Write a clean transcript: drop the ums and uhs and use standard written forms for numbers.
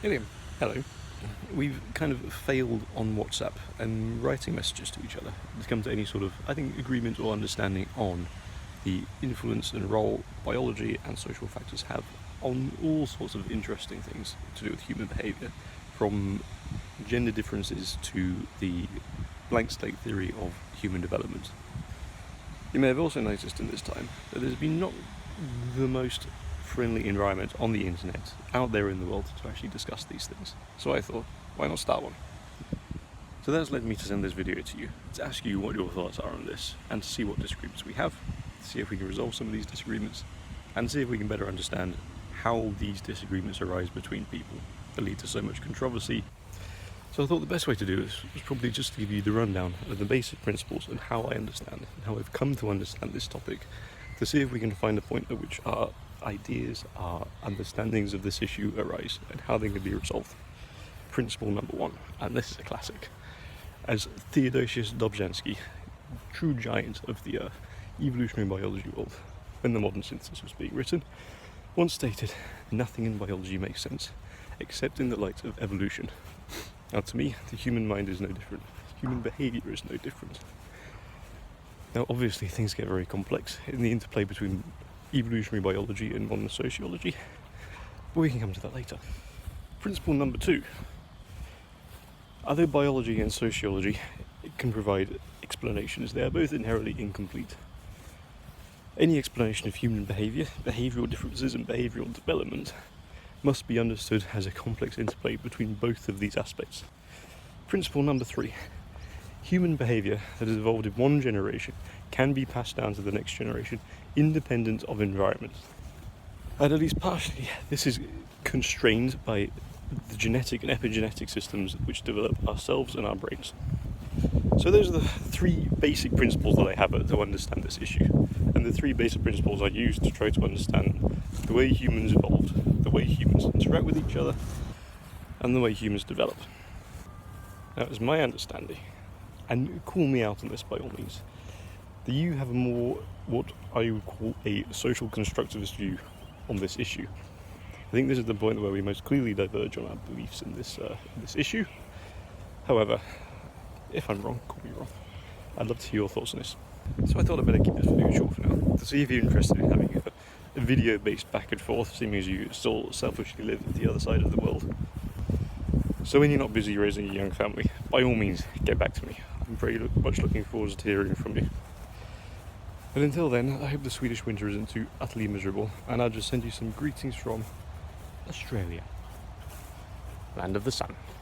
Illiam, hello. We've kind of failed on WhatsApp and writing messages to each other to come to any sort of, agreement or understanding on the influence and role biology and social factors have on all sorts of interesting things to do with human behaviour, from gender differences to the blank slate theory of human development. You may have also noticed in this time that there's been not the most friendly environment on the internet out there in the world to actually discuss these things. So I thought, why not start one? So that's led me to send this video to you, to ask you what your thoughts are on this, and to see what disagreements we have, to see if we can resolve some of these disagreements, and see if we can better understand how these disagreements arise between people that lead to so much controversy. So I thought the best way to do this was probably just to give you the rundown of the basic principles and how I understand it, and how I've come to understand this topic, to see if we can find a point at which our ideas, our understandings of this issue arise, and how they can be resolved. Principle number one, and this is a classic. As Theodosius Dobzhansky, true giant of the evolutionary biology world, when the modern synthesis was being written, once stated, nothing in biology makes sense, except in the light of evolution. Now to me, the human mind is no different. Human behaviour is no different. Now obviously things get very complex in the interplay between evolutionary biology and modern sociology, but we can come to that later. Principle number two. Although biology and sociology can provide explanations, they are both inherently incomplete. Any explanation of human behaviour, behavioural differences and behavioural development must be understood as a complex interplay between both of these aspects. Principle number three. Human behaviour that has evolved in one generation can be passed down to the next generation, independent of environment. And at least partially, this is constrained by the genetic and epigenetic systems which develop ourselves and our brains. So those are the three basic principles that I have to understand this issue. And the three basic principles I use to try to understand the way humans evolved, the way humans interact with each other, and the way humans develop. Now, it's my understanding, and call me out on this by all means, that you have a more, what I would call, a social constructivist view on this issue. I think this is the point where we most clearly diverge on our beliefs in this issue. However, if I'm wrong, call me wrong. I'd love to hear your thoughts on this. So I thought I'd better keep this video short for now, to see if you're interested in having a video-based back and forth, seeing as you still selfishly live at the other side of the world. So when you're not busy raising a young family, by all means, get back to me. I'm very much looking forward to hearing from you. But until then, I hope the Swedish winter isn't too utterly miserable, and I'll just send you some greetings from Australia, land of the sun.